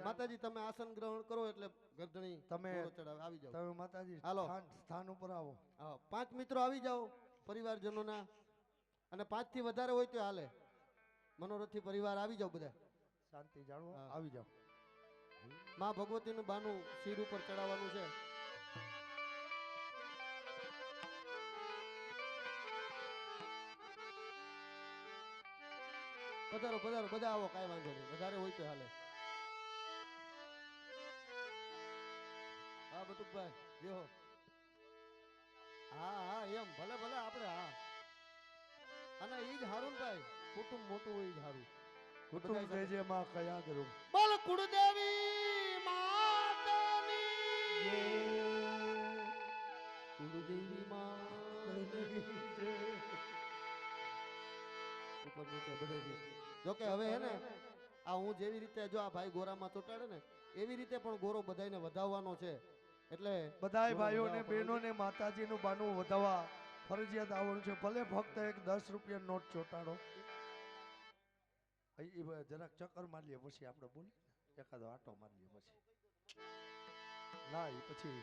માતાજી તમે આસન ગ્રહણ કરો એટલે ગરદણી તમે ચડાવે આવી જાઓ. તમે માતાજી હાલો સ્થાન ઉપર આવો. હા 5 મિત્રો આવી જાઓ પરિવારજનોના, અને 5 થી વધારે હોય તો હાલે. મનોરથી પરિવાર આવી જાઓ બધા, શાંતિ જાળવો, આવી જાઓ. માં ભગવતીનું બાનું શિર ઉપર ચડાવવાનું છે. પધારો પધારો બધા આવો, કાંઈ વાંધો નહીં, વધારે હોય તો હાલે. હા બટુકભાઈ જેહો. હા હા એમ ભલે ભલે આપણે હા. અને ઈ જ હારું ભાઈ, કુટુંબ મોટું હોય ઈ જ હારું. કુટુંબ જે માં કયા કરું. બોલ કુળદેવી માતની કુળદેવી માતની ઉપર નીચે બધે. જોકે હવે હે ને આ હું જેવી રીતે જો આ ભાઈ ગોરામાં ચોટાડે ને એવી રીતે પણ ગોરો બધાને વધાવવાનો છે. એટલે બધાય ભાઈઓ ને બહેનો ને માતાજી નું બાનું વધાવવા ફરજિયાત આવવાનું છે. ભલે ફક્ત એક 10 રૂપિયા નોટ ચોટાડો. જરાક ચક્કર મારી લઈએ પછી આપણે બોલી એકાદો આટો મારી લઈએ પછી ના એ પછી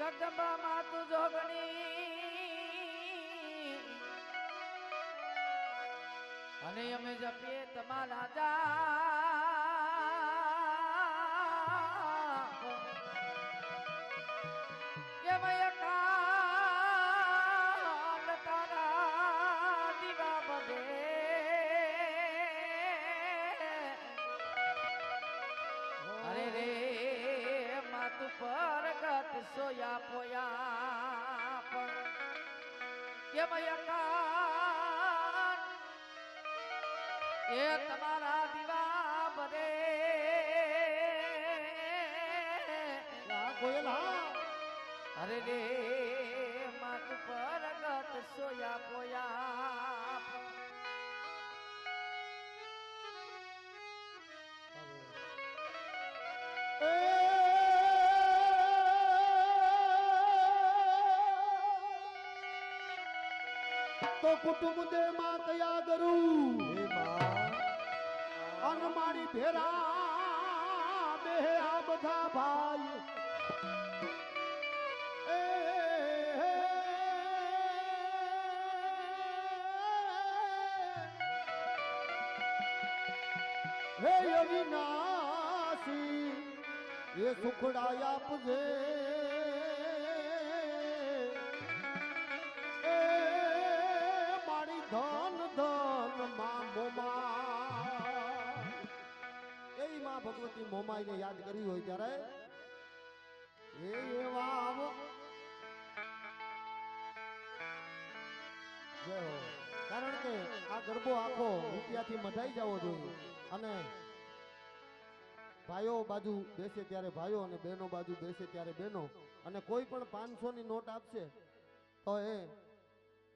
જગદંબા માતુ જોગણી અને અમે જપીએ તમારા જાપ એમય કાલ તારા દીવા બધે અરે રે માતુ પરગટ સોયા પોયા પણ કેમય કાન એ તમારા દીવા બરે અરે રે માતુ પરગટ સોયા પોયા તો કુટુંબ દે માં કયા કરું હે માં અન મારી ભેરા બે આ બધા ભાઈ હે અવિનાશી એ સુખડા આપજે ધન ધન માં મોમા એવી માં ભગવતી મોમાઈને યાદ કરી હોય ત્યારે એ એવા કારણ કે આ ગરબો આખો રૂપિયાથી મધાઈ જવો જોઈએ. અને ભાઈઓ બાજુ બેસે ત્યારે ભાઈઓ અને બહેનો બાજુ બેસે ત્યારે બહેનો, અને કોઈ પણ 500 ની નોટ આપશે તો એ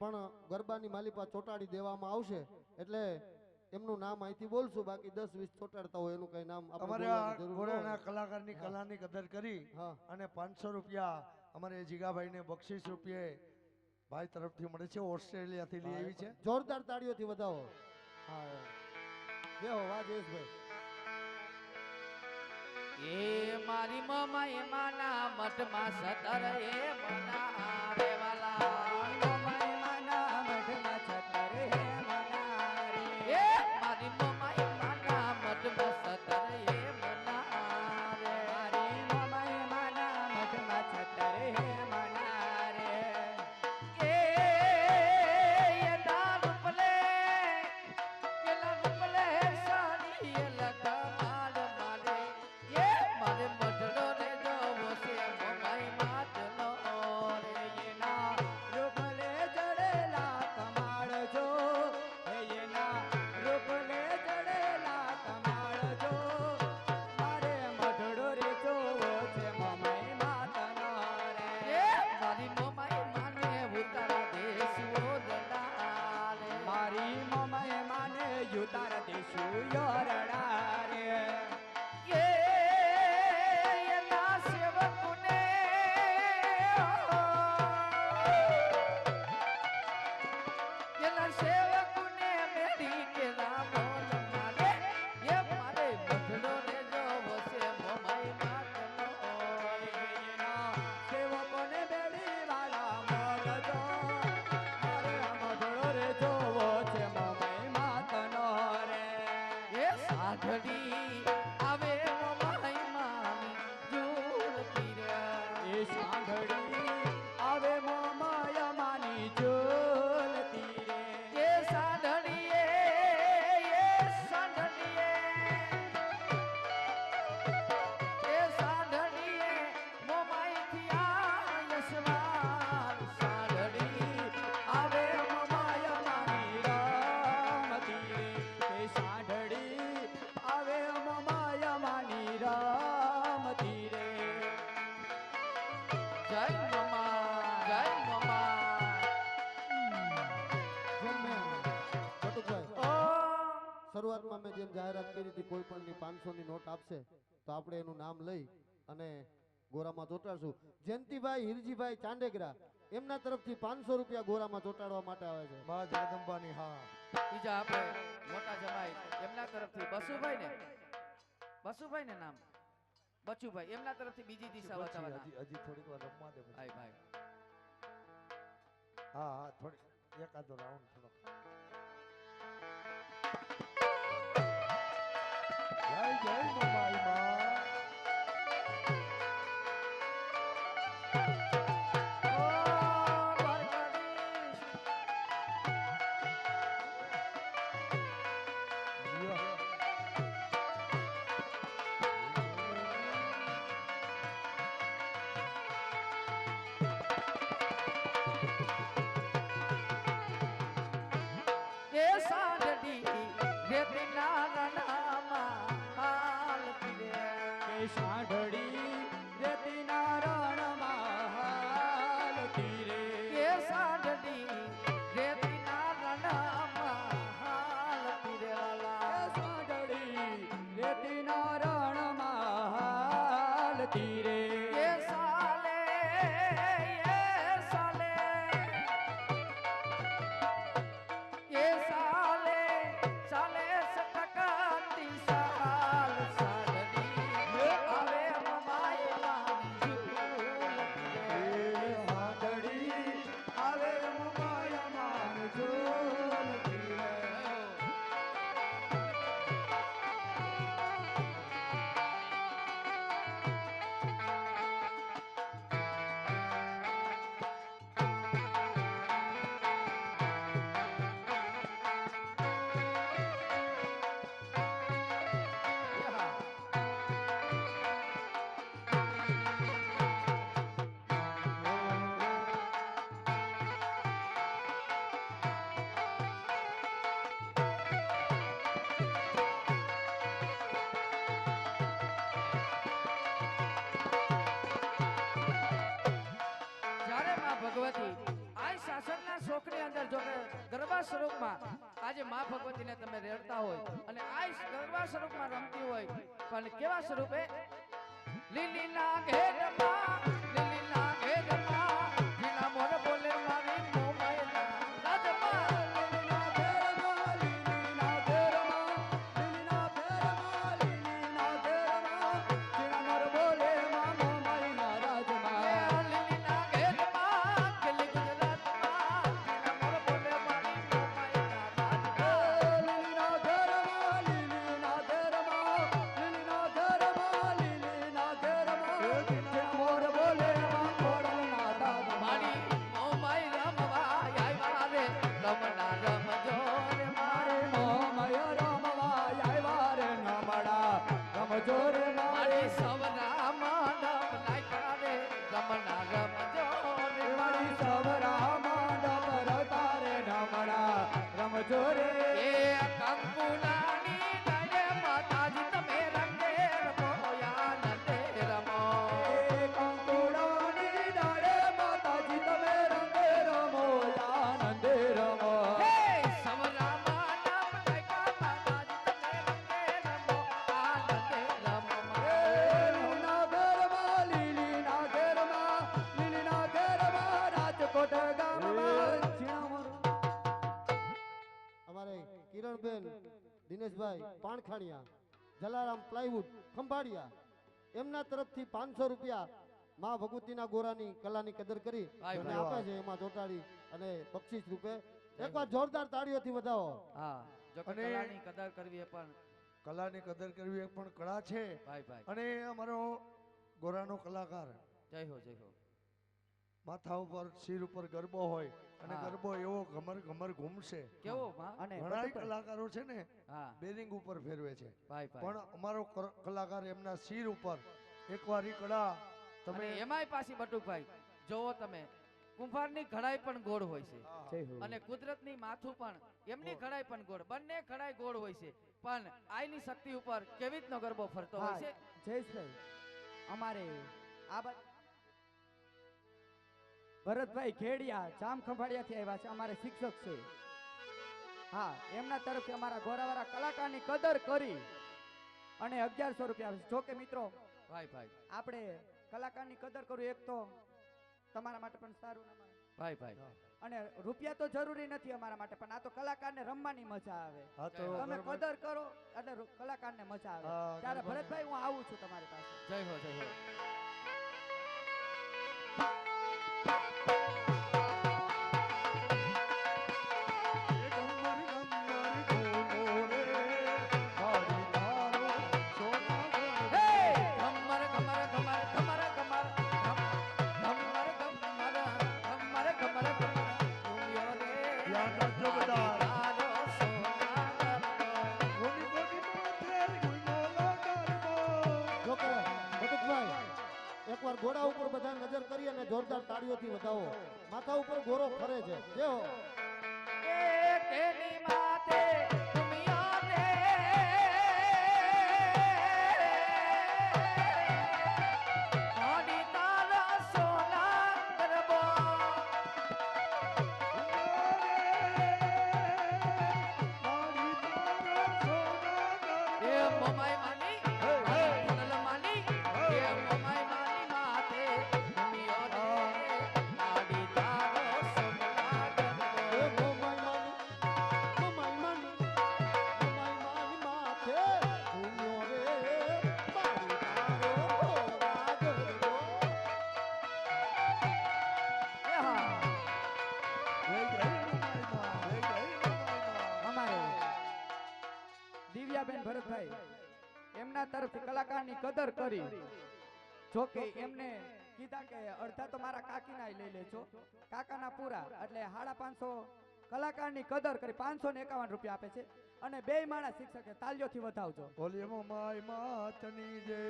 પણ ગરબાની માલિપા ચોટાડી દેવામાં આવશે. એટલે એમનું નામ અહીંથી બોલશું, બાકી 10-20 ચોટાડતા હોય એનું કઈ નામ અમારે ગોરાના કલાકારની કલાની કદર કરી અને 500 રૂપિયા અમારે જીગાભાઈ ને બક્ષિસ રૂપિયે ભાઈ તરફથી મળે છે. ઓસ્ટ્રેલિયા થી લઈ આવી છે. જોરદાર તાળીઓથી વધાવો. હા જે હો વાહ જયેશભાઈ. એ મારી મમા એ માના મઠમાં સતર એ મના રે વાલા મારી મમા એ માના મઠમાં સતર એ મના રે મારી મમા એ માના મઠમાં સતર એ મના રે એ દારૂ પલે કેલા રૂપલે સાડી એ લગમાડ મારે એ મારે મઠડો રે જોવો છે મમાઈ માટનો રે એના રૂપલે સાંભળી આવે મોમાયા માની જોલતી રે એ સાંઢળીએ એ સાંઢળીએ એ સાંઢળીએ મોમાઈથી આ યશવાન સાંઢળી આવે મોમાયા માની રામતી રે તે સાંભળી આવે મોમાયા માની રામતી રે જય મમા જય મમા જેમ મેં બટુકભાઈ ઓ શરૂઆતમાં મેં જેમ જાહેરાત કરી હતી કોઈ પણની 500ની નોટ આપશે તો આપણે એનું નામ લઈ અને ગોરામાં ચોંટાડશું. જયંતિભાઈ હિરજીભાઈ ચાંડેગરા એમના તરફથી 500 રૂપિયા ગોરામાં ચોંટાડવા માટે આવે છે. માં જગદંબાની હા બીજા આપણે મોટા જમાઈ એમના તરફથી બસુભાઈ ને નામ બચુભાઈ એમના તરફથી બીજી દિશા બતાવવાના હજી થોડીક વાર રમવા દે પછી. ભાઈ ભાઈ હા હા થોડી એકાદો રાઉન્ડ થોડો જય જય મોમાઈ માં ઓ દ્વારકાધીશ એ સાંઢળી રેતીના રણામાં હાલતી રે કે સાંભળી રેતીના રણમાં હાલતી રે એ સાંઢળી રેતીના રણામાં હાલતી રે વાલા સાંભળી રેતીના રણમાં હાલતી રે એ સાલે એ સાલે સાલે સટકાતી સાલ સાંઢળી આવે મમાઈ માની ઝૂલતી રે સાંભળી આવે મોમાયા માન જોલતી રે જ્યારે માં ભગવતી આ શાસનના શોખની અંદર જો કે ગરબા સ્વરૂપમાં આજે માં ભગવતીને તમે રેડતા હોય અને આ ગરબા સ્વરૂપમાં રમતી હોય પણ કેવા સ્વરૂપે લીલીના ઘેરમાં જીના મોર બોલે મારી મોમાઈના રાજમાં લીલીના ઘેરમાં લીલીના ઘેરમાં લીલીના ઘેરમાં લીલીના ઘેરમાં જીણા મોર બોલે માં મોમાઈના રાજમાં લીલીના ઘેરમાં ખેલી ગુજરાતમાં જીના મોર બોલે મારી મોમાઈના રાજમાં લીલીના ઘેરમાં લીલીના ઘેરમાં લીલીના ઘેરમાં લીલીના ઘેરમાં જીણા મોર બોલે માં ખોડલના રાજમાં મારી મોમાઈ રમવા આવ્યા રે રમના રમજો રે મારે મોમય રમવા આવ્યા રે નમડા રમજો રે મારી મારી સવના માંડપ નાખ્યા રે રમના રમજો રે મારી સવરા માંડપ રતારે નમડા રમજો રે એ કંકુલાની ડાળે માતાજી તમે રંગે રમો આનંદે રમો એ કંકુડાની ડાળે માતાજી તમે રંગે રમો આનંદે રમો હે સવના માંડપ નાખ્યા માતાજી તમે રંગે રમો આનંદે રમો લીલીના ઘરમાં લીલીના ઘરમાં લીલીના ઘરમાં રાજકોટ ગામમાં છીણામણ અમારે કિરણબેન દિનેશભાઈ પાણખાણિયા જલારામ પ્લાયવુડ ખંભાળિયા એમના તરફથી 500 રૂપિયા માં ભગવતીના ગોરાની કલાની કદર કરી ભાઈ, અને ભાઈ. આપે છે એમાં ચોંટાડી અને બક્ષિસ રૂપે એકવાર જોરદાર તાળીઓથી વધાવો. હા જો કે અને- કલાની કદર કરવી એ પણ કલાની કદર કરવી એ પણ કળા છે ભાઈ ભાઈ અને અમારો ગોરાનો કલાકાર જય હો જય હો. માથા ઉપર શિર ઉપર ગરબો હોય અને હા. ગરબો એવો ઘમર ઘમર ઘૂમશે. કેવો માં? અને ઘણા બટુકભાઈ, કલાકારો છે ને હા બેરિંગ ઉપર ફેરવે છે, ભાઈ ભાઈ. પણ અમારો કલાકાર એમના શિર ઉપર એકવાર ઈ કળા તમે તમે એમાંય પાછી બટુકભાઈ જોવો તમે કુંભારની ઘડાઈ પણ ગોળ હોય છે હા. જય હો. અને કુદરતની માથું પણ એમની ઘડાઈ પણ ગોળ, બંને ઘડાઈ ગોળ હોય છે, પણ આઈની શક્તિ ઉપર કેવી રીતનો ગરબો ફરતો હોય હા, છે. જયેશભાઈ, અમારે આ ભરતભાઈ ખેડિયા જામ ખંભાળિયાથી આવ્યા છે, અમારે શિક્ષક છે. હા, એમના તરફથી અમારા ગોરાવાળા કલાકારની કદર કરી અને 1100 રૂપિયા આવે છે. જો કે મિત્રો, ભાઈ ભાઈ આપણે કલાકારની કદર કરવું એક તો તમારા માટે પણ સારું ને અમારે. ભાઈ ભાઈ. અને રૂપિયા તો જરૂરી નથી અમારા માટે, પણ આ તો કલાકારને રમવાની મજા આવે. હા તો તમે ગરબા- કદર કરો એટલે કલાકારને મજા આવે. હા, ત્યારે ગરબા- ભરતભાઈ હું આવું છું તમારી પાસે. જય હો જય હો. હે ઘમર ઘમર ઘમર ઘમર ઘમર ઘમર ઘમર ઘમર ઘમર ઘમર ઘૂમ્યો રે ધ્યાન રાખજો બધા. તારો સોના ગરબો. જો કે બટુકભાઈ એકવાર ઘોડા ઉપર બધા નજર કરી અને જોરદાર તાળીઓથી વધાવો. માથા ઉપર ઘોડો ફરે છે. જે હો એકેની માથે ઘૂમ્યો રે આડી તારા સોના ગરબો. એ મોમાઈ માની ફૂલ માની એ મોમાઈ માની માથે ઘૂમ્યો રે આડી તારો સોના એ ગરબો. મોમાઈ માની માથે ઘૂમ્યો રે મારી તારો ઘોડા ગરબો. એ હા અમારે દિવ્યાબેન ભરતભાઈ એમના તરફથી કલાકારની કદર કરી. જો કે એમને કીધા કે અડધા તો મારા કાકીના લઈ લેજો, કાકાના પૂરા એટલે 550 કલાકારની કદર કરી 551 રૂપિયા આપે છે. અને બે માણસ શિક્ષકે તાલીઓથી વધાવજો. બોલીએ માય માતની જય.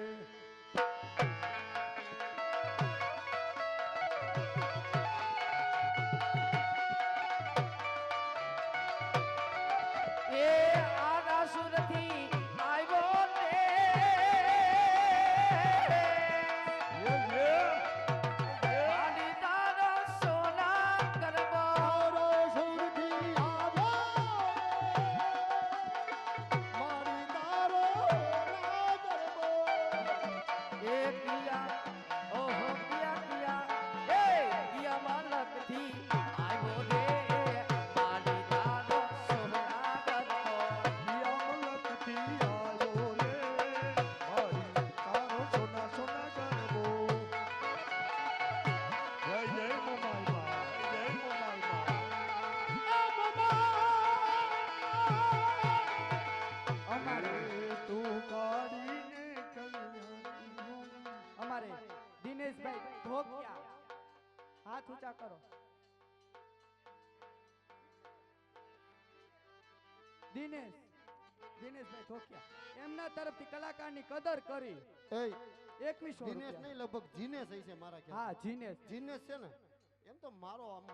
એ આરાસુરથી આવ્યો ને આડી તારો સોના ગરબો. તારો સુરથી આવ્યો મારી તારો ઘોડા ગરબો. એ કિયા ઓહો કિયા કિયા એ કિયા માલકથી આવ્યો રે આડી તારો સોના ગરબો. અમારે દિનેશભાઈ ઢોકિયા, હાથ ઊંચા કરો. દિનેશભાઈ ઢોકિયા એમના તરફથી કલાકારની કદર કરી એ 2100 દિનેશ રૂપિયા. નહીં, લગભગ જીનેશ હશે છે મારા ખ્યાલ. હા, જીનેશ. જીનેશ છે ને, એમ તો મારો આમ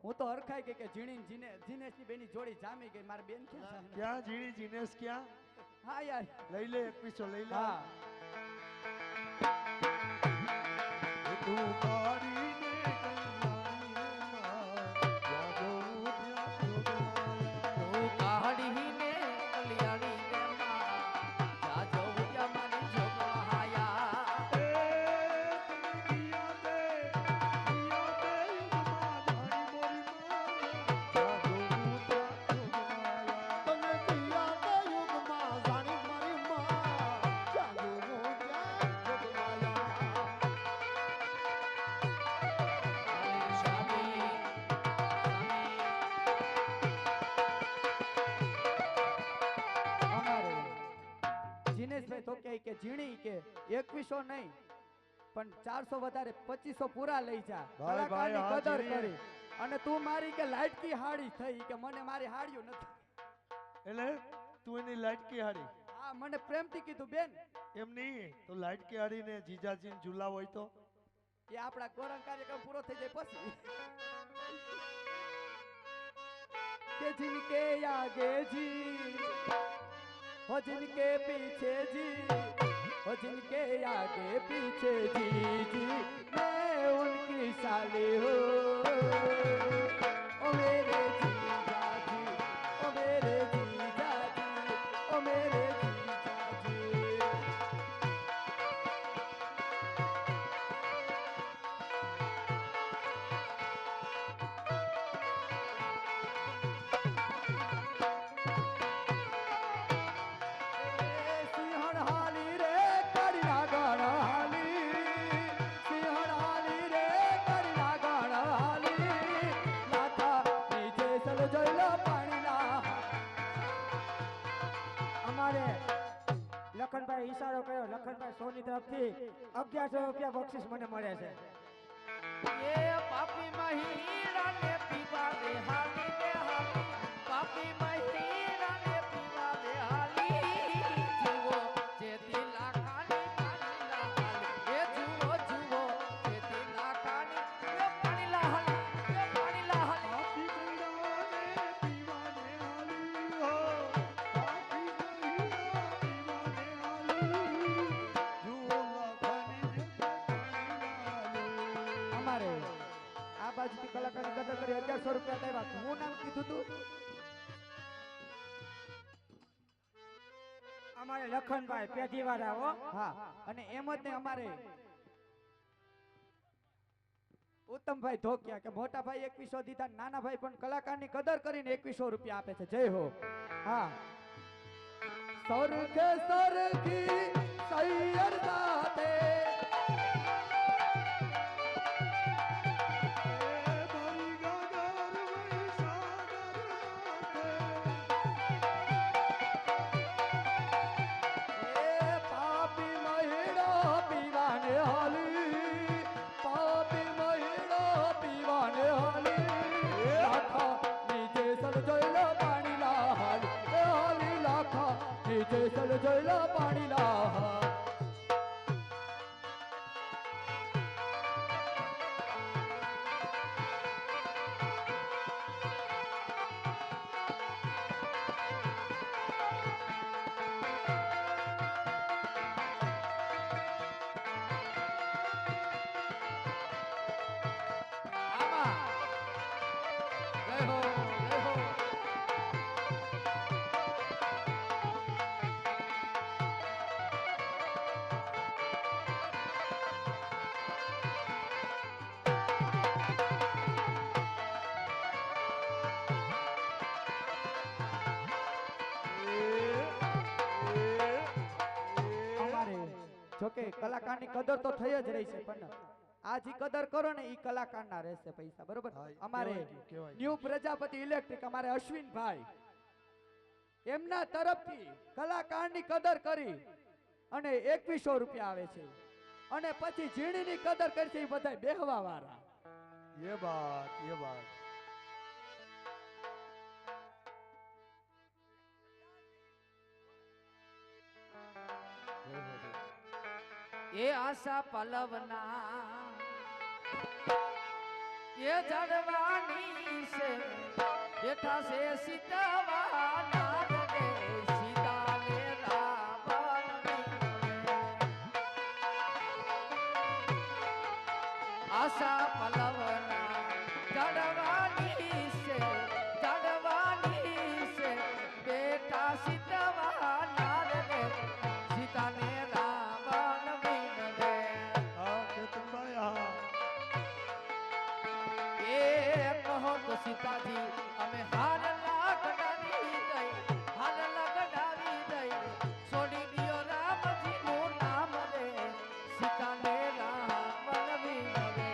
હું તો હરખાઈ ગઈ કે જીણી જીનેશની બેની જોડી જામી ગઈ. મારી બેન ક્યાં જામી? ક્યાં જીણી જીનેશ ક્યાં? હા યાર. લઈ લે 2100 લઈ લે. હા, તું કાઢીને કલ્યાણીમાં જાગો ત્યાં જોગમાયા. તું કાઢીને કલ્યાણી રે માં જાજો ઉજા મારી જોગમાયા. તને કિયા કે યુગમાં જાણી મારી માં જાદુ મોજા જોગમાયા. સ્વામી અમારે જીનેશભાઈ તો કે જીણી કે 2100 નહીં પણ 400 વધારે 2500 પૂરા લઈ જા. ભાઈ, કલાકારની હા, કદર જીવીએ. કરી. અને તું મારી કે લાટકી હાડી થઈ કે મને મારી હાડીઓ નથી. એટલે તું એની લાઈટકી હાડી હા મને પ્રેમથી કીધું બેન. એમ નહીં તો લાઈટકી હાડીને જીજાજીને ઝૂલા હોય તો એ આપણા ગૌરવ કાર્યક્રમ પૂરો થઈ જાય પછી. કે जिनके आगे जी हो जिनके पीछे जी हो जिनके आगे पीछे जी जी मैं उनकी साली हूँ ओ मेरे जीजा जी ओ मेरे जीजा जी ओ मेरे जीजा जी. સિંહણ હાલી રે કરી નાગણ હાલી સિંહણ હાલી રે કરી નાગણ હાલી લાથા નીચે સલ જોઈ લો પાણીના. અમારે લખનભાઈ ઈશારો કર્યો. લખનભાઈ સોની તરફથી 1100 રૂપિયા બક્ષિસ મને મળે છે. એ પાપી મહિરા ને પીવા દે હાલી દે હાલી પાપી મહિરા ને પીવા દે હાલી જુઓ જેથી લાખાની પાણી લા હાલી એ જુઓ જુઓ જેથી લાખાની એ પાણી લા હાલી એ પાણી લા હાલી. અમારે આ બાજુથી કલાકારની કદર કરી 1100 રૂપિયા આવ્યા. હું નામ કીધું તું અમારે લખનભાઈ પેઢીવાળા હો. હા અને એમ જ ને અમારે ઉત્તમભાઈ ધોકિયા કે મોટા ભાઈ 2100 દીધા નાના ભાઈ પણ કલાકારની કદર કરીને 2100 રૂપિયા આપે છે. જય હો. હા સ્વર્ગ સરખી સૈયર સાથે એ પાપી મહિડો પીવાને હાલી પાપી મહિડો પીવાને હાલી લાખા નીચે સલ જોઈ લો પાણી લા હાલી એ હાલી લાખા નીચે સલ જોઈ લો પાણી લા હાલી. આમાં જય હો જય હો. અમારે જોકે કલાકારની કદર તો થઈ જ રહી છે પણ આ જે કદર કરો ને એ કલાકારના રહેશે પૈસા બરોબર. હા, અમારે કહેવાય. ન્યૂ પ્રજાપતિ ઇલેક્ટ્રિક અમારે અશ્વિનભાઈ એમના તરફથી કલાકારની કદર કરી અને 2100 રૂપિયા આવે છે. અને પછી ઝીણીની કદર કરશે એ બધા બેહવા વાળા. ये बात એ આશા પલવના એ જડવાની છે બેઠા છે સીતાવાના રે સીતાને રાવણ આશા પલવના જડવાની છે બેઠા સીતાવાના રે સીતાને રાવણ વિનવે. હા કેતનભાઈ હા એ કહો તો સીતાજી અમે હાર લાગડાવી દઈ છોડી દિયો રામજી નું નામ રે સીતાને રાવણ વિનવે.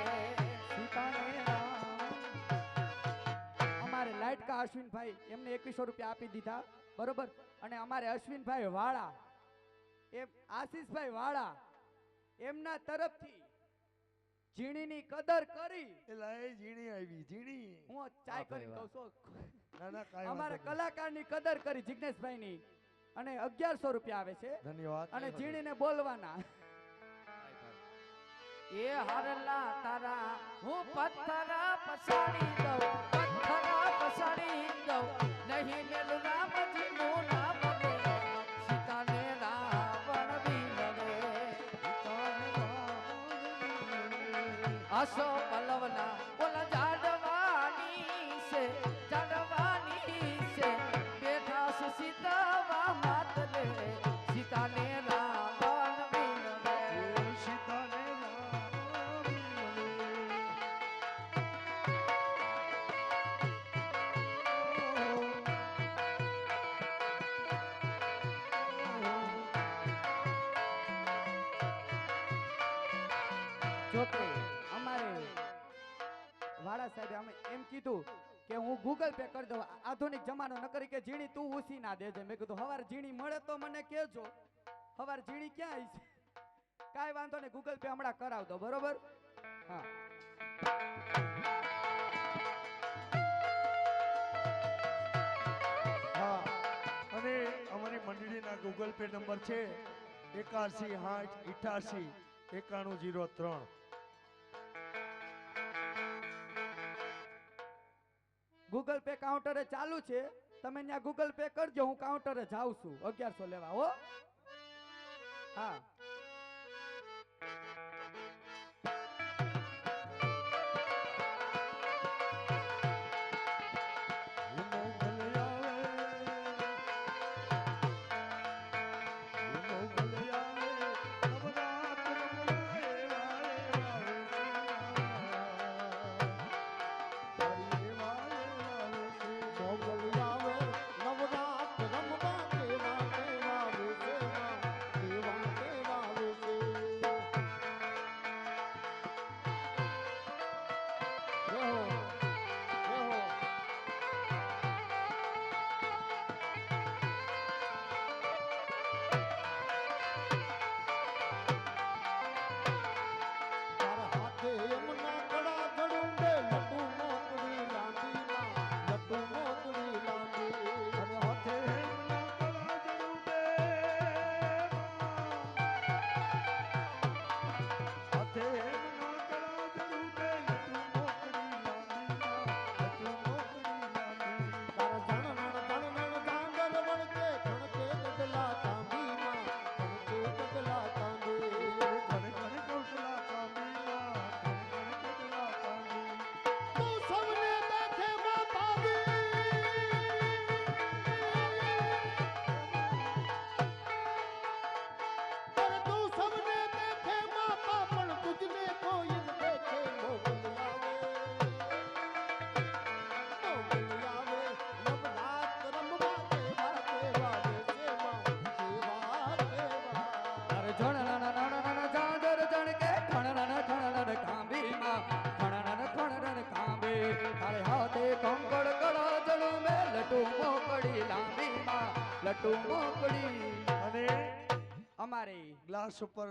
અમારે લાઇટકા અશ્વિનભાઈ એમને 2100 રૂપિયા આપી દીધા બરોબર. અને અમારે અશ્વિનભાઈ વાળા એમ આશીષભાઈ વાળા એમના તરફથી ઝીણીની કદર કરી એલા એ ઝીણી આવી ઝીણી હું ચાય કરીને કહું છું ના ના કાંઈ અમારે વાંધો નહીં. કલાકારની કદર કરી જિગ્નેશભાઈની અને 1100 રૂપિયા આવે છે ધન્યવાદ અને ઝીણીને બોલવાના એ હારલા તારા હું પથ્થર પસાડી દઉં પથ્થર પસાડી દઉં નહીં મેલું રામજીનું નામ લે સીતાને રાવણ વિનવે આસો પલ્લવના બોલા જાડવાની છે બેઠા છે સીતાવા માત રે સીતાને રાવણ વિનવે સીતાને જોકે અમારે વાળા સાહેબે અમે એમ કીધું કે હું ગૂગલ પે કરી દઉં આધુનિક જમાનો ન કરી કે ઝીણી તું ઉસી ના દેજે મેં કીધું હવાર ઝીણી મળે તો મને કહેજો હવાર ઝીણી ક્યાં આવી છે કાંઈ વાંધો નહીં ગૂગલ પે હમણાં કરાવ દો બરોબર હા હા અને અમારી મંડળીના ગૂગલ પે નંબર છે 8160889103 ગૂગલ પે કાઉન્ટરે ચાલુ છે તમે ત્યાં ગૂગલ પે કરજો હું કાઉન્ટરે જાઉં છું 1100 લેવા હો હા મોગલ આવે નવરાત રમવા કેવા કેવા વેશે કેવા કેવા વેશે રેહો રેહો તારા હાથે એમના કડા જડુંડે લટુ મોકડી લાંબીમાં લટુ મોકડી લાંબી અને હાથે એમના કળા જડુંબે હાથે એમના કળા જડુંબે લટુ મોકડી લાંબીમાં લટુ મોકડી લાંબી તારા ધણ ધાંગર વળકે ખણકે ગગલા તાંબીમાં ખણકે ગગલા તાંબી ઘણે ઘણે કૌશલા કામીમાં ઘણે ઘણે કૌશલા કામી તું સૌને દેખે માં પાવી અરે તું સૌને દેખે માં પાપણ તુજને કોઈ ન દેખે મોગલ આવે નવરાત રમવા કેવા કેવા વેશે માં કેવા કેવા અરે ઝણણણ જાંદર જણકે ખણણણ કાંબીમાં ખણણણ કાંબી અરે હાથે કંકડ કળા જડું મે લટુ મોકડી લાંબીમાં લટુ મોકડી અને અમારે ગ્લાસ ઉપર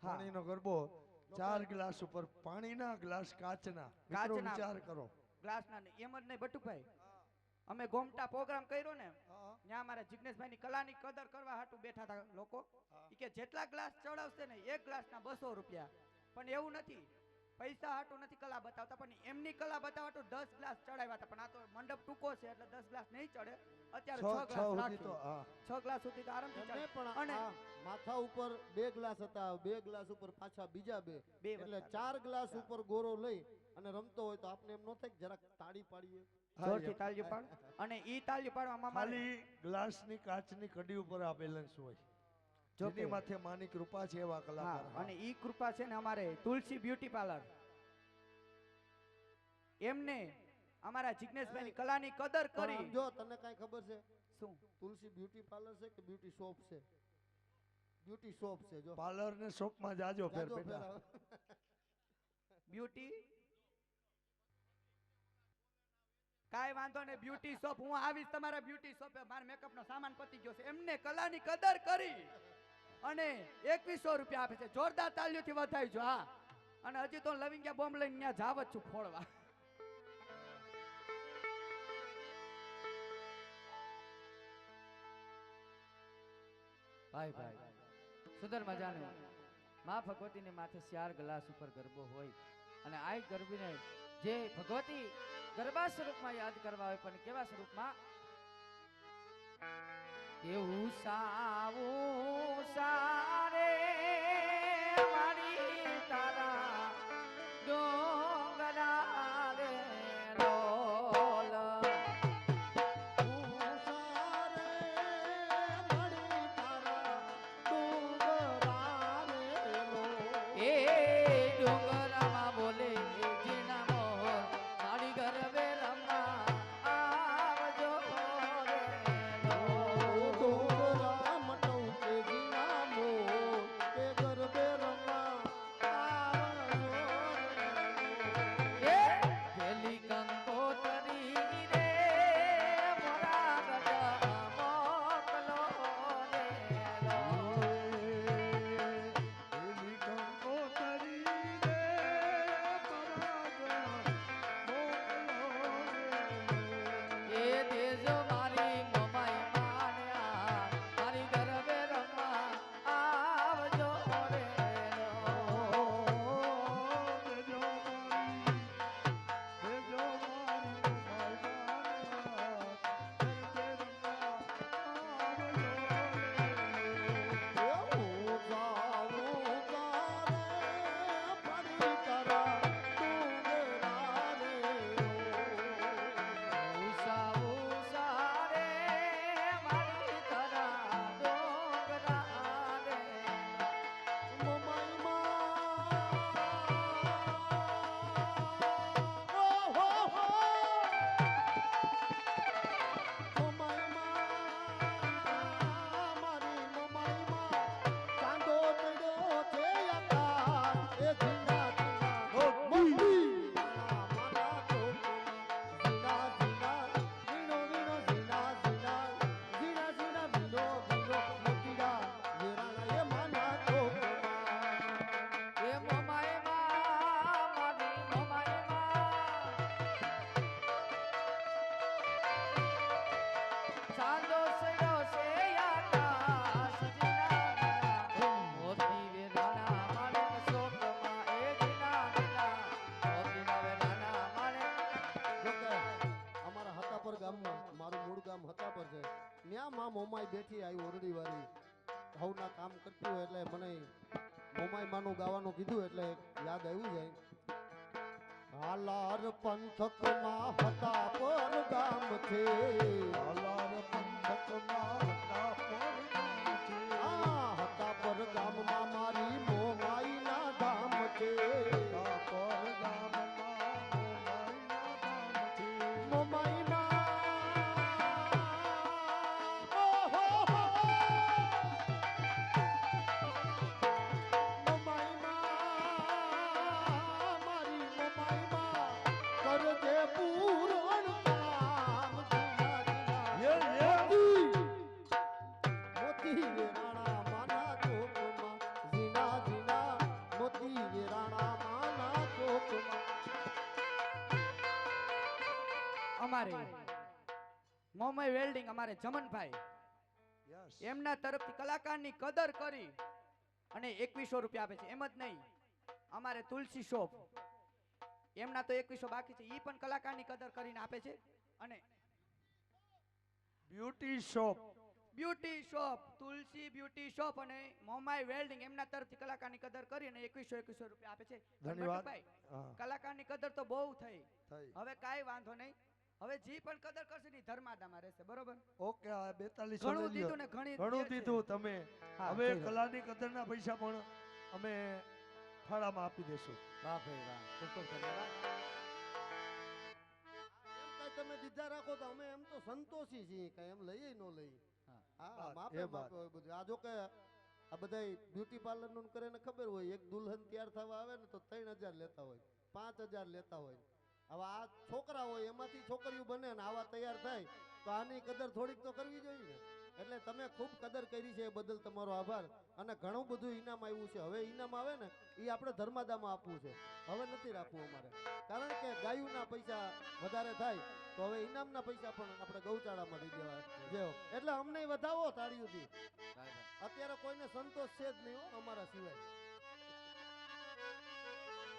પાણીનો ગરબો 4 ગ્લાસ ઉપર પાણીના ગ્લાસ કાચના મિત્રો કાચના. વિચાર કરો ગ્લાસના ને એમ જ નહીં બટુભાઈ અમે ગોમટા પ્રોગ્રામ કર્યો ને ત્યાં અમારા જિગ્નેશભાઈની કલાની કદર કરવા હાટુ બેઠા હતા લોકો ઈ કે જેટલા ગ્લાસ ચડાવશે ને એક ગ્લાસના 200 રૂપિયા પણ એવું નથી પૈસા હાટુ નથી કલા બતાવતા પણ એમની કલા બતાવવા હાટુ 10 ગ્લાસ ચડાવ્યા હતા પણ આ તો મંડપ ટૂંકો છે એટલે 10 ગ્લાસ નહીં ચડે અત્યારે 6 છ ગ્લાસ સુધી તો રાખી હા 6 ગ્લાસ સુધી તો આરામથી એમને ચડે પણ અને આ માથા ઉપર 2 ગ્લાસ હતા 2 ગ્લાસ ઉપર પાછા બીજા બે બે એટલે વધતા. 4 ગ્લાસ ઉપર ગોરો લઈ અને રમતો હોય તો આપને એમ ન થાય કે જરાક તાળી પાડીએ જોરથી તાળીઓ પાડ અને ઈ તાળીઓ પાડવામાં મારે ખાલી ગ્લાસની કાચની કડી ઉપર આ બેલેન્સ હોય જો જેની કે- માથે માની કૃપા છે એવા હા કલાકાર અને ઈ કૃપા છે ને અમારે તુલસી બ્યુટી પાર્લર એમને અમારા જિગ્નેશભાઈની કલાની કદર પણ આમ કરી જો તને કાંઈ ખબર છે શું તુલસી બ્યુટી પાર્લર છે કે બ્યુટી શોપ છે બ્યુટી શોપ છે જો પાર્લર ને શોપમાં જાજો ફેર જાજો બેટા ફેર. બ્યુટી કાઈ વાંધો ને બ્યુટી શોપ હું આવીશ તમારા બ્યુટી શોપે મારો મેકઅપ નો સામાન પતી ગયો છે એમને કલાની કદર કરી અને 2100 રૂપિયા આપે છે જોરદાર તાળીઓથી વધાવજો હા અને હજી તો લવિંગિયા બોમ્બ લઈને ત્યાં જાવ જ છું ફોડવા. ભાઈ ભાઈ સુધર મજાનું માં ભગવતીને માથે 4 ગ્લાસ ઉપર ગરબો હોય અને આ ગરબીને જે ભગવતી ગરબા સ્વરૂપમાં યાદ કરવા હોય પણ કેવા સ્વરૂપમાં કેવું સાવું સારે મારી તારા ડોંગરા રે લોલ એ ડોંગરામાં બોલે જીના મોર મારી ગરબે રમવા આવજો રે એ પેલી કંકોતરી રે મોરા ગઢા મોકલો રે એ દેજો મારી મમાઈ માન્યા મારી ગરબે રમવા આવજો રે ઉષા ઉષા રે મારી તારા ડોંગરા રે એ મમાઈ માં મારી મમાઈ માં ચાંદો સડ્યો છે આકાશ જીના મોતી વેરાણા માણે શોકમાં એ જીના મોતી વેરાણા માણે અમારા હતાપર ગામમાં મારું મૂળ ગામ હતાપર છે ત્યાં માં મોમાઈ બેઠી આવી ઓરડી વાળી હવના કામ કરતી હોય એટલે મને મોમાઈ માનું ગાવાનું કીધું એટલે યાદ આવ્યું જાય હાલાર પંથકમાં હતાપર ગામ છે આ હતાપર ગામમાં મારી મોમાઈના ધામ છે અમારે મોમાઈ વેલ્ડિંગ અમારે જમનભાઈ એમના તરફથી કલાકારની કદર કરી અને 2100 રૂપિયા આપે છે. એમ જ નહીં અમારે તુલસી શોપ એમના તો 2100 બાકી છે ઈ પણ કલાકારની કદર કરીને આપે છે. અને બ્યુટી શોપ તુલસી બ્યુટી શોપ અને મોમાઈ વેલ્ડિંગ એમના તરફથી કલાકારની કદર કરી અને 2100 રૂપિયા આપે છે. ધન્યવાદ. ભાઈ હા. કલાકારની કદર તો બહુ થઈ થઈ. હવે કાંઈ વાંધો નહીં. હવે જી પણ કદર કરશે ની ધર્માદામાં રહેશે બરોબર. ઓકે આ 4200 ઘણું લઈ લ્યો. દીધું ને ઘણી ઘણું દે છે. દીધું તમે હા, હવે થઈ ગયું. કલાની કદરના પૈસા પણ અમે ફાળામાં આપી દેશું. વાહ ભાઈ વાહ ખૂબ ખૂબ ધન્યવાદ. એમ કાંઈ તમે દીધા રાખો તો અમે એમ તો સંતોષી છીએ કાંઈ એમ લઈએ ન લઈએ હા. હા એ માપે વાત. માપે હોય બધું. આ જો કે આ બધાય બ્યુટી પાર્લર નું કરે ને ખબર હોય એક દુલ્હન તૈયાર થવા આવે ને તો 3000 લેતા હોય 5000 લેતા હોય. હવે આ છોકરા હોય એમાંથી છોકરીઓ બને ને આવા તૈયાર થાય તો આની કદર થોડીક તો કરવી જોઈએ ને. એટલે તમે ખૂબ કદર કરી છે એ બદલ તમારો આભાર. અને ઘણું બધું ઇનામ આવ્યું છે. હવે ઇનામ આવે ને એ આપણે ધર્માદામાં આપવું છે, હવે નથી રાખવું અમારે. કારણ કે ગાયુંના પૈસા વધારે થાય તો હવે ઇનામના પૈસા પણ આપણે ગૌચાળામાં દઈ દેવા જેવો. એટલે અમને વધાવો તાળીઓથી. અત્યારે કોઈને સંતોષ છે જ નહીં હો અમારા સિવાય.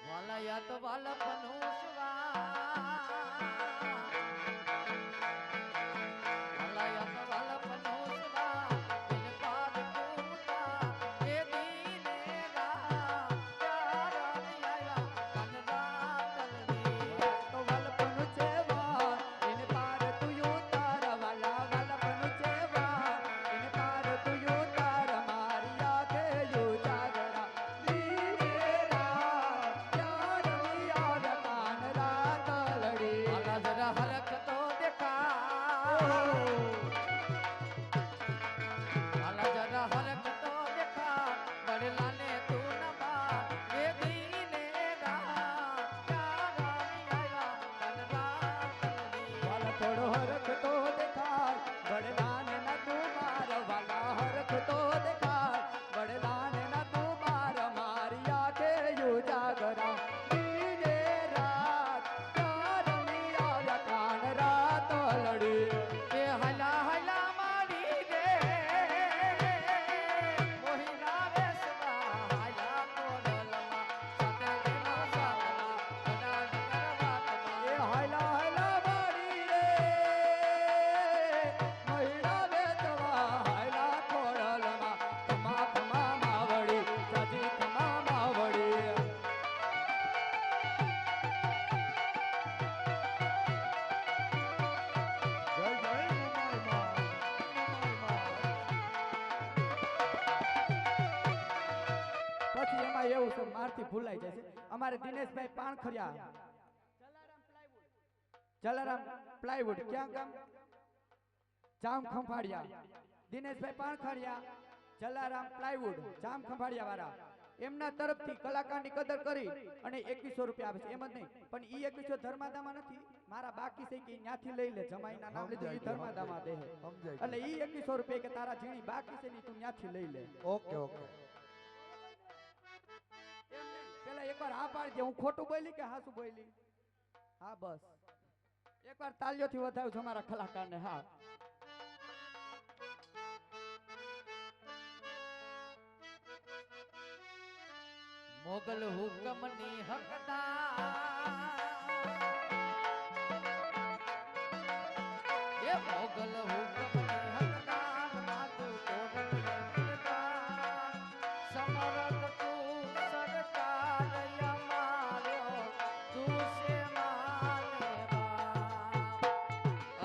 વાલા યા તો વાલા પનું શિવા વાલા યા તો વાલા પનું શિવા દિલ પાદ કૂતા એ દીને રા પ્યારા આયા કનરા તલવી તો વલપનું ચેવા ઇન પાર તુયું તાર વાલા વલપનું ચેવા ઇન પાર તુયું તાર મારી આંખે યુ જાગરા દીને રા પ્યાર યાદ કાન રાત લડી વાલા જરા હરખ તો દેખા વાલા જરા હરખ તો દેખા બડલા ને તું નમા એ દીને રા પ્યારા આયા કનરા તલવી વાલા થોડો હરખ તો દેખાય બડલાને ન તું માર વાલા હરખ તો દેખાય બડલાને ન તું માર મારી આંખે યુ જાગરા દીને રાત તારની આવ્યા કાન રાત લડી એ હલા હલા મારી રે મોહિના વેસવા હલા કોડલમાં સતે ગેના સાતમાં કડા કરવાતમાં એ હાયલા હાયલા મારી રે મહિલા વેચવા હાયલા ખોડલમાં ખમા ખમા માવડી સાજી ખમા માવડી જય જય ઉમાઈ માં. પછી એમાં એવું છે મારથી ભૂલાઈ જશે અમારે દિનેશભાઈ પાણખરિયા જલારામ પ્લાયવુડ ક્યાં ગામ જામ ખંભાળિયા દિનેશભાઈ પાણખરિયા જલારામ પ્લાયવુડ જામ ખંભાળિયા વાળા એમના તરફથી કલાકારની કદર કરી અને 2100 રૂપિયા આપે છે. એમ જ નહીં પણ ઈ 2100 ધર્માદામાં નથી, મારા બાકી છે કે ન્યાથી લઈ લે, જમાઈના નામ લીધું ઈ ધર્માદામાં દે સમજાય એટલે ઈ 2100 રૂપિયા કે તારા જીણી બાકી છે ને ઈ તું ન્યાથી લઈ લે. Okay okay. પેલા એકવાર હા પાડી દે, હું ખોટું બોલી કે હાસું બોલી? હા બસ એકવાર તાલીઓથી વધાવ્યું છે અમારા કલાકારને. હા મોગલ હુકમની હકદાર એ મોગલ હુકમની હકદાર માતું કોરટ રંગદાર સમરત તું સરકાર અમારો તું સે માને બાપ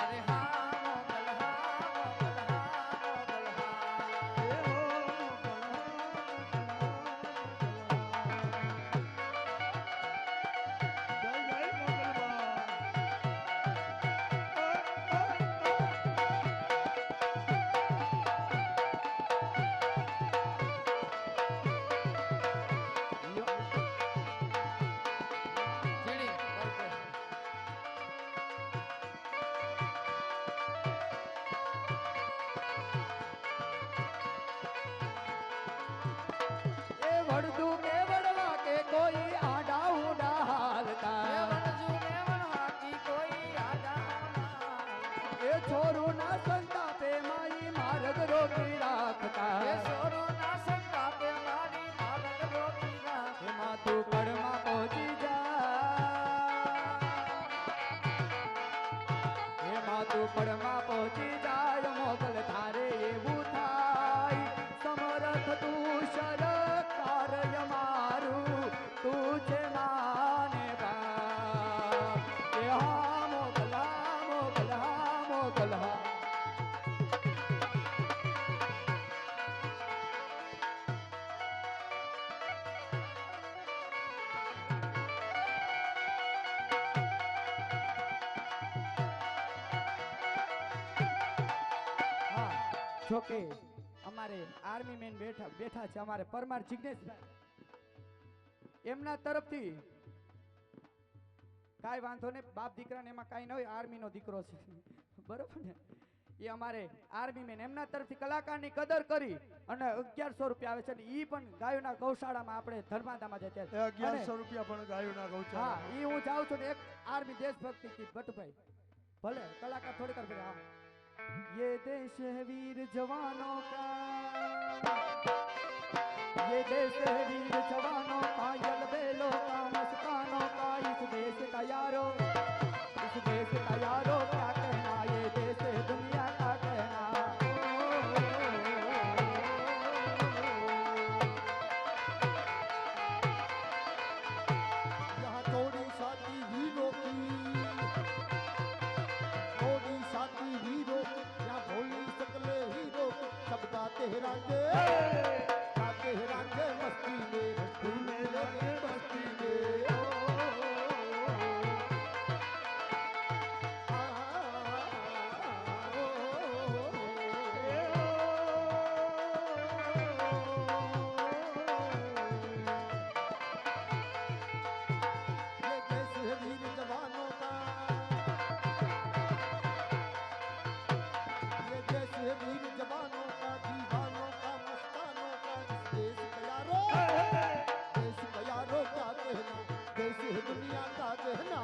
અરે હા મોગલ હા મોગલ હા મોગલ હા જય જય મોગલમાં. જીણી બરોબર. એ વડતું કે વડવા કે કોઈ આડા ઉડા એ હાલતા વણજુ ને વણહાકી કોઈ આડા એ છોરું ના સંતાપે માઈ માર્ગ રોકી રાખતા એ સોરો ના સંતાપે મારી મારગ રોકી રાખ એમાં તું કડમાં પહોંચી જા એમાં તું કડમાં પહોંચી જાય મોગલ તારે એવું થાય સમરથ તું સરકાર મારું તું છે માને બાપ એ હા મોગલા મોગલા મોગલા હા જોકે અમારે આર્મી મેન બેઠા છે અમારે પરમાર જિગ્નેશભાઈ એમના તરફથી કાંઈ વાંધો નહીં, બાપ દીકરાને એમાં કાંઈ ન હોય, આર્મીનો દીકરો છે બરોબર ને, એ અમારે આર્મી મેન એમના તરફથી કલાકારની કદર કરી અને 1100 રૂપિયા આવે છે અને ઈ પણ ગાયોના ગૌશાળામાં આપણે ધર્માદામાં એ જતા 1100 રૂપિયા પણ ગાયોના હા ગૌચાળા ઈ હું જાઉં છું ને એક આર્મી દેશભક્તિ ગીત ભટ્ટભાઈ ભલે કલાકાર થોડી કર હા ये देश है वीर जवानों का ये देश है वीर जवानों का यलबेलों का मस्तानों का इस देश का यारो क्या कहना ये देश है दुनिया का कहना यहाँ थोड़ी साथी हीरो की थोड़ी साथी हीरो यहाँ भोली सकले हीरो सब गाते हैं रांझे मस्ती में झूमे लगे मस्ती में ये देश है वीर जवानों का ये देश है वीर जवानों का दीवानों का मस्तानों का इस देश का यारो क्या कहना देश है दुनिया का कहना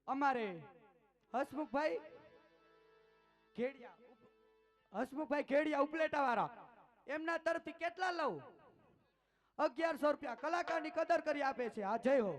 અમારે હસમુખભાઈ ખેડિયા ઉપલેટા વાળા એમના તરફથી કેટલા લઉં 1100 રૂપિયા કલાકારની કદર કરી આપે છે આ જય હો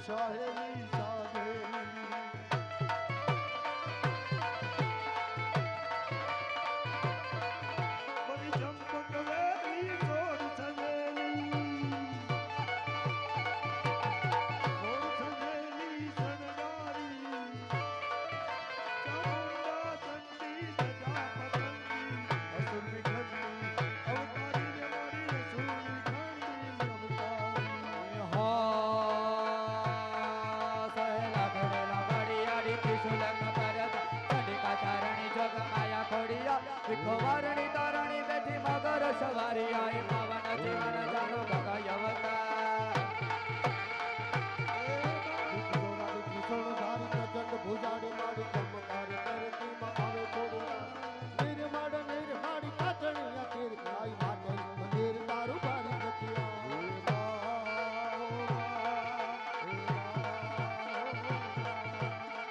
સાહેલી સાહેલી બની ચંપક વેલી સોર સજેલી સનગારી ચામુંડા ચંડી સજા પતંગી અસુર વિખંડી અવતારી રે મારી અસુર વિખંડી અવતારી વારણી તારણી બેઠી મગર સવારી આઈ પાવન જીવન જાણો ભગયવતા ભુજાડી માડી ચમકારી કરતી માં આવે છોડી નિર્માડી કાચણિયા તીર આઈ માટે મંદિર તારું બારી જતિયા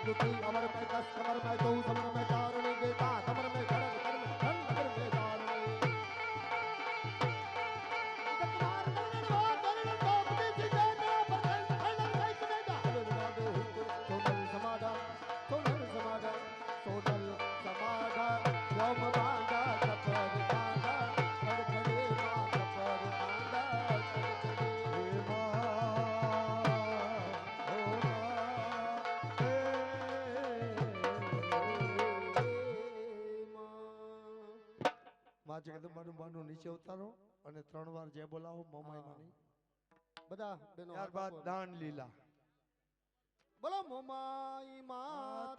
દુખી અમર મેં કસ કમર મેં તો સમર મેં તારણી દેતા કમર મેં ખડક કર મેં ધન કર મેં તારણી માં જગદંબાનું બાનું નીચે ઉતારો અને 3 વાર જય બોલાવો મોમાઈ માની બધા બેનો ત્યારબાદ દાન લીલા બોલો મોમાઈ માત